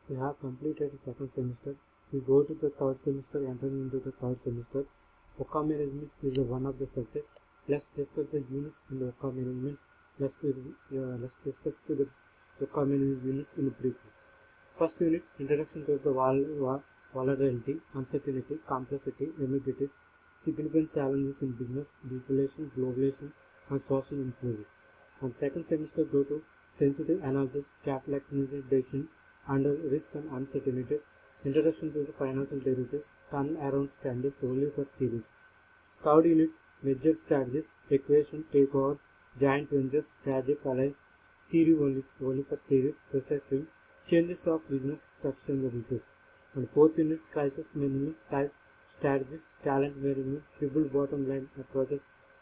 We have completed the second semester. We go to the third semester, entering into the third semester. OCA management is one of the subjects. Let's discuss the units in the OCA management. Let's discuss the OCA management units in brief. First unit, introduction to the volatility, uncertainty, complexity, ambiguities, significant challenges in business, digitalization, globalization, and social inclusion. And second semester go to sensitive analysis, capital decision under risk and uncertainties, introduction to the financial derivatives, turnaround standards only for theories. Third unit, major strategies, equation, takeovers, giant ventures, strategic alliance, theory only for theories, restructuring, changes of business sustainabilities. And fourth unit, crisis management, types, strategies, talent management, triple bottom line approaches,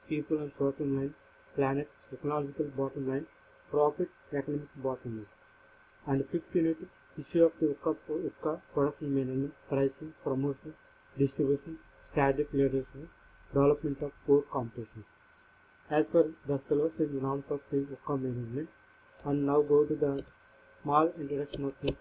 people and social line, planet, technological bottom line, profit, economic bottom line. And fifth unit, issue of the UCA production management, pricing, promotion, distribution, strategic leadership, development of core competencies. As per the syllabus and norms of the UCA management, and now go to the small introduction of the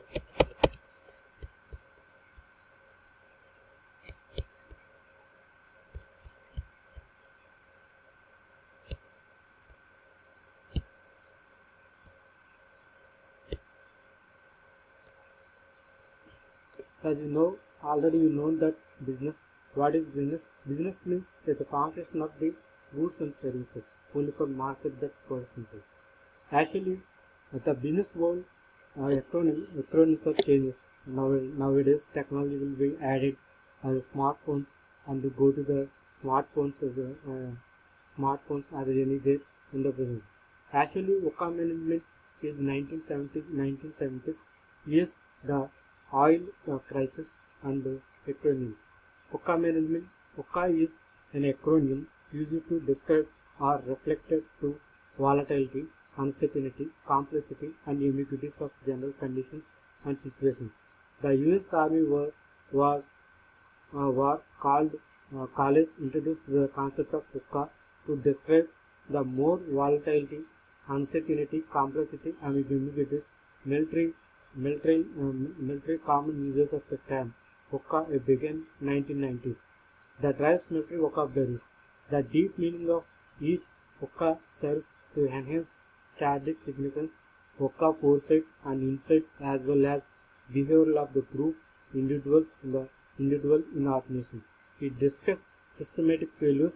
as you know, already you know that business. What is business? Business means that the combination of the goods and services only for market that person. Actually, the business world acronyms are changes. Nowadays, technology will be added as smartphones, and to go to the smartphones as smartphones are really there in the business. Actually, OCA management is 1970s. Yes, the oil crisis and acronyms. OCA management. OCA is an acronym used to describe or reflected to volatility, uncertainty, complexity, and ambiguities of general conditions and situations. The U.S. Army war called college introduced the concept of OCA to describe the more volatility, uncertainty, complexity, and ambiguities. Military common uses of the term OCA began 1990s. The drives military vocabularies. The deep meaning of each OCA serves to enhance strategic significance, OCA foresight and insight, as well as behavior of the group, individual in organization. It discusses systematic failures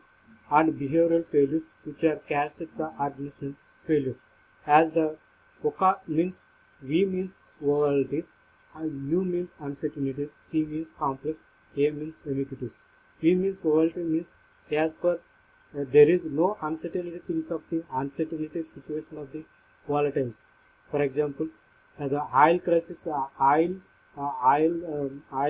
and behavioral failures which are characteristic of the organization failures. As the OCA means, V means volatilities, and U means uncertainties, C means complex, A means ambiguities. V means volatility means as per there is no uncertainty things of the uncertainty situation of the volatiles. For example, the oil crisis, oil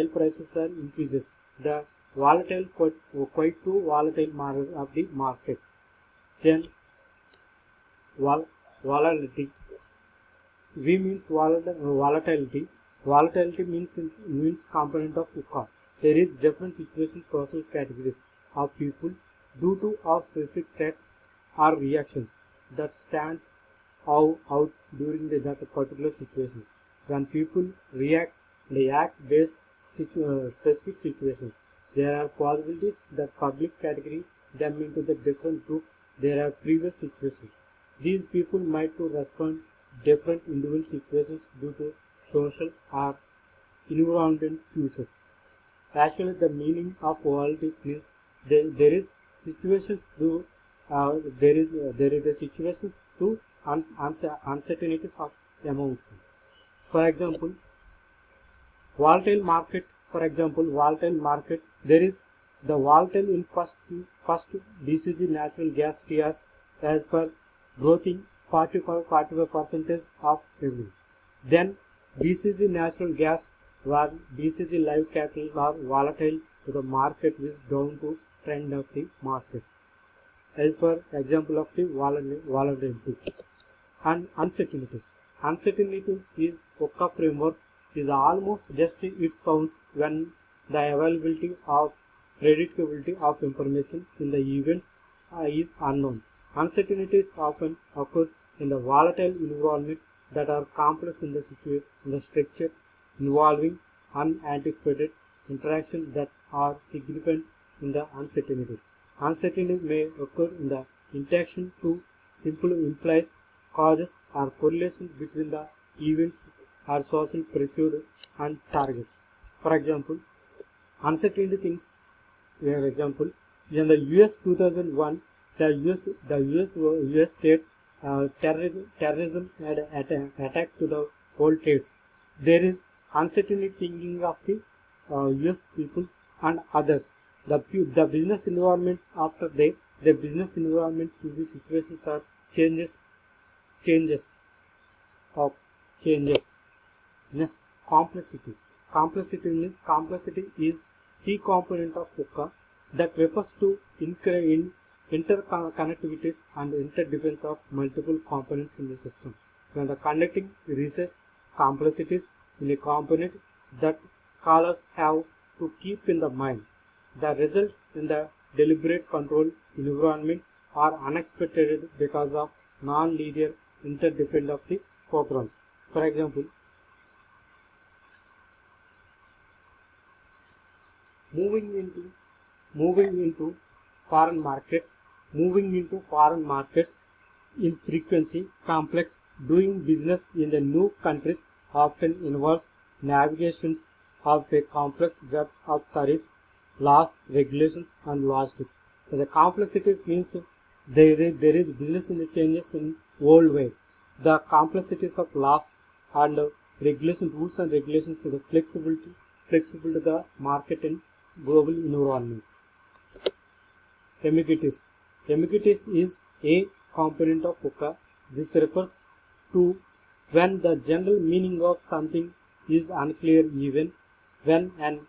prices are increases. The volatile quite too volatile of the market. Then volatility. V means volatility. Volatility means component of OCA. There is different situations, social categories of people due to of specific threats or reactions that stands out during that particular situations. When people react, they act based specific situations. There are possibilities that public category them into the different group. There are previous situations. These people might to respond different individual situations due to social or environmental cues. Actually, the meaning of volatility means there is situations to there is the situations to uncertainties of amounts. For example, volatile market. For example, volatile market. There is the volatile in first BCG natural gas TRs as per growing 45% of every. Then BCG natural gas where BCG live capital are volatile to the market with down to trend of the market. As for example of the volatility and uncertainties. Uncertainties is OCA framework is almost just it sounds when the availability of predictability of information in the events is unknown. Uncertainties often occurs in the volatile environment that are complex in the structure, involving unanticipated interactions that are significant in the uncertainties. Uncertainty may occur in the interaction to simply implies causes or correlations between the events or social pursued and targets. For example, uncertainty things. For example, in the U.S. 2001, the U.S. state terrorism had attack to the World Trade. There is uncertainty thinking of the U.S. peoples and others. The business environment after the business environment to the situations are changes of changes. Next, complexity. Complexity is C component of VUCA that refers to interconnectivities and interdependence of multiple components in the system. When the conducting research complexities in a component that scholars have to keep in the mind. The results in the deliberate control environment are unexpected because of non-linear interdependence of the programs. For example, moving into foreign markets in frequency complex doing business in the new countries often involves navigations of a complex web of tariff laws, regulations and logistics. So the complexities means there is business in the changes in worldwide. The complexities of laws and regulation rules and regulations is the flexible to the market and global environments. Ambiguities. Ambiguities is a component of VUCA. This refers to when the general meaning of something is unclear even when an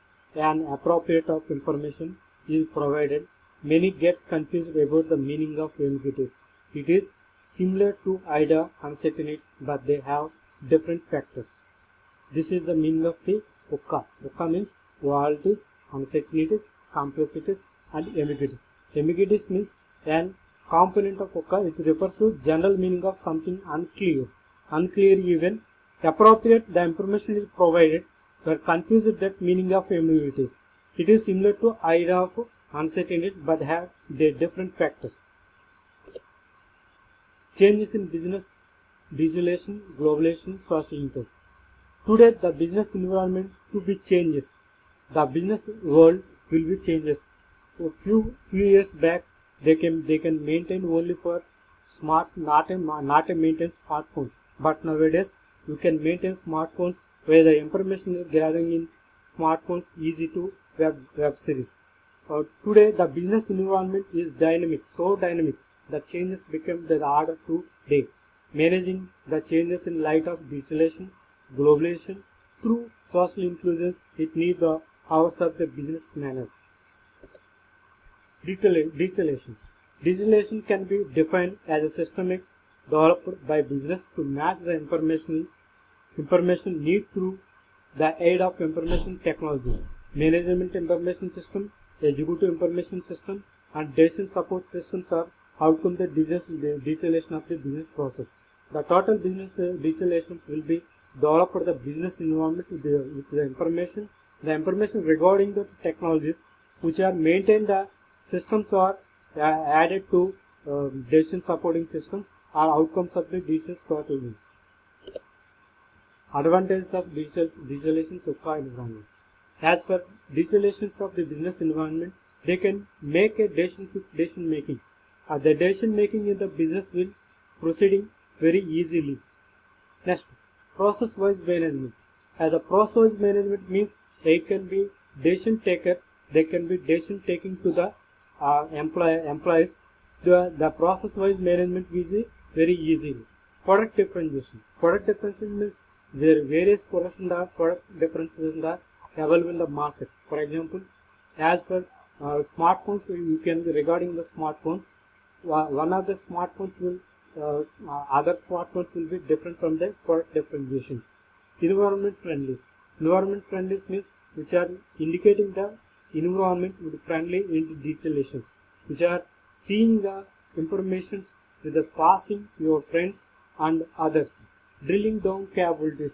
appropriate of information is provided. Many get confused about the meaning of ambiguities. It is similar to IDA uncertainties, but they have different factors. This is the meaning of the VUCA. VUCA means volatilities, uncertainties, complexities, and ambiguities. Ambiguities means an component of VUCA. It refers to general meaning of something unclear even appropriate the information is provided. We are confused that meaning of ambiguities. It is similar to idea of uncertainties but have their different factors. Changes in business, digitalization, globalization, social interest. Today the business environment to be changes. The business world will be changes. A few years back they can maintain only for smart not a maintain smartphones. But nowadays you can maintain smartphones where the information is gathering in smartphones easy to web series. Today the business environment is dynamic, so dynamic that changes become the order to day. Managing the changes in light of digitalization, globalization through social inclusion, it needs the hours of the business managers. Digitalization. Digitalization can be defined as a systemic developed by business to match the information need through the aid of information technology, management information system, executive information system, and decision support systems are outcome the digitalization of the business process. The total business digitalizations will be developed the business environment with the information regarding the technologies which are maintained the systems are added to decision supporting systems are outcomes of the digital strategy. Advantages of digitalization VUCA environment. As per digitalizations of the business environment, they can make a decision making. The decision making in the business will proceeding very easily. Next, process wise management. As a process wise management means they can be decision taker. They can be decision taking to the employees. The process wise management is very easy. Product differentiation. Product differentiation means there various products and product differentiation are available in the market. For example, as per smartphones, you can regarding the smartphones. One of the smartphones will other smartphones will be different from the product differentiations. Environment friendly. Environment friendly means which are indicating the environment would friendly in digitalizations, which are seeing the information with the passing your friends and others, drilling down capabilities,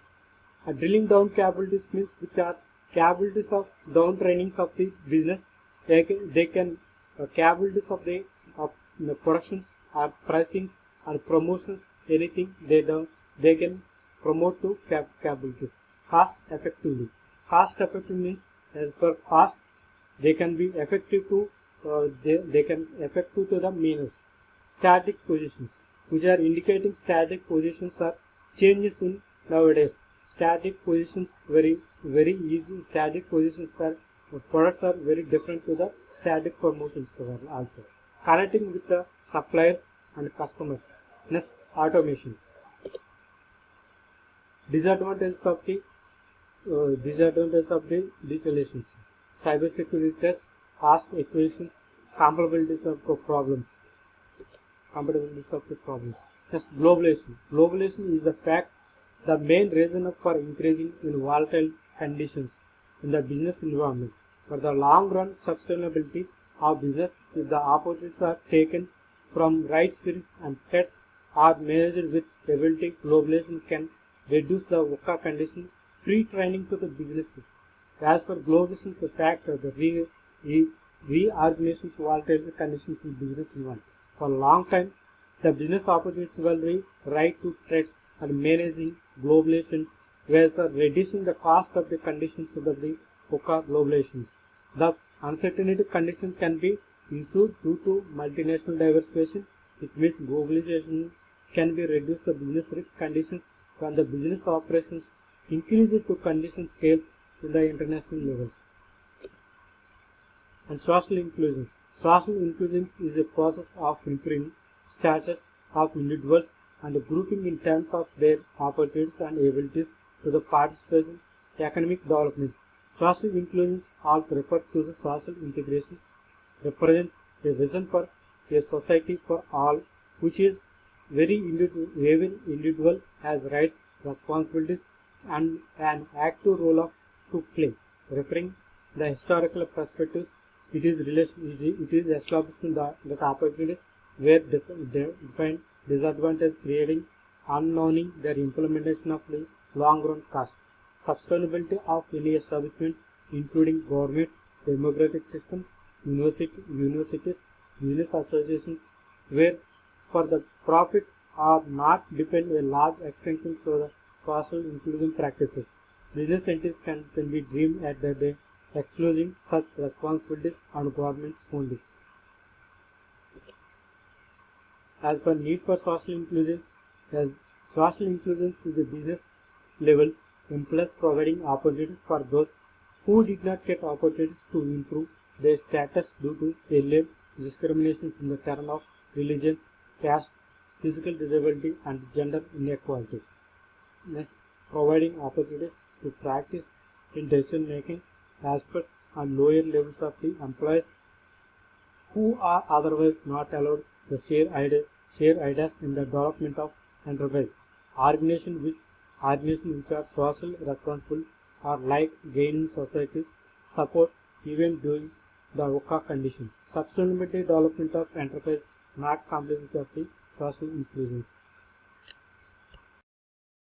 Drilling down capabilities means which are capabilities of down trainings of the business. They can capabilities of the productions or pricing or promotions, anything they can promote to capabilities. Cost effectively. Cost effective means as per cost they can be effective to they can effective to the means. Static positions, which are indicating static positions are changes in nowadays. Static positions very easy. Static positions are products are very different to the static promotions also. Connecting with the suppliers and customers. Next, automations. Disadvantages of the digitalizations. Cybersecurity tests, cost equations, compatibilities of problems. Compatibilities of the problem. Next, globalization. Globalization is the main reason for increasing in volatile conditions in the business environment. For the long run sustainability of business, if the opportunities are taken from right spirits and threats are managed with ability, globalization can reduce the VUCA condition, free training to the business. As for globalization, the fact of the reorganization's volatile conditions in business environment. For a long time, the business opportunities will be right to threats and managing globalizations, whether reducing the cost of the conditions of the VUCA globalizations. Thus, uncertainty conditions can be ensued due to multinational diversification. It means globalization can be reduced the business risk conditions when the business operations increase to condition scales in the international levels. And social inclusion. Social inclusion is a process of improving status of individuals and grouping in terms of their opportunities and abilities to the participation in economic development. Social inclusion also refers to the social integration, represent a vision for a society for all, which is every individual has rights, responsibilities, and an active role to play. Referring the historical perspectives, it is established in the opportunities where defined disadvantage creating unknowing their implementation of the long run cost. Sustainability of any establishment, including government, democratic system, universities, business associations, where for the profit are not depend a large extension on the social inclusion practices. Business entities can be dreamed at the day, excluding such responsibilities on government only. As per need for social inclusion, as social inclusion is the business levels implies providing opportunities for those who did not get opportunities to improve their status due to alien discriminations in the terms of religion, caste, physical disability, and gender inequality. Next, providing opportunities to practice in decision making aspects and lower levels of the employees who are otherwise not allowed to share ideas in the development of enterprise. Organizations which are social responsible are like gaining society support even during the VUCA conditions. Sustainability development of enterprise, not complexity of the social inclusions.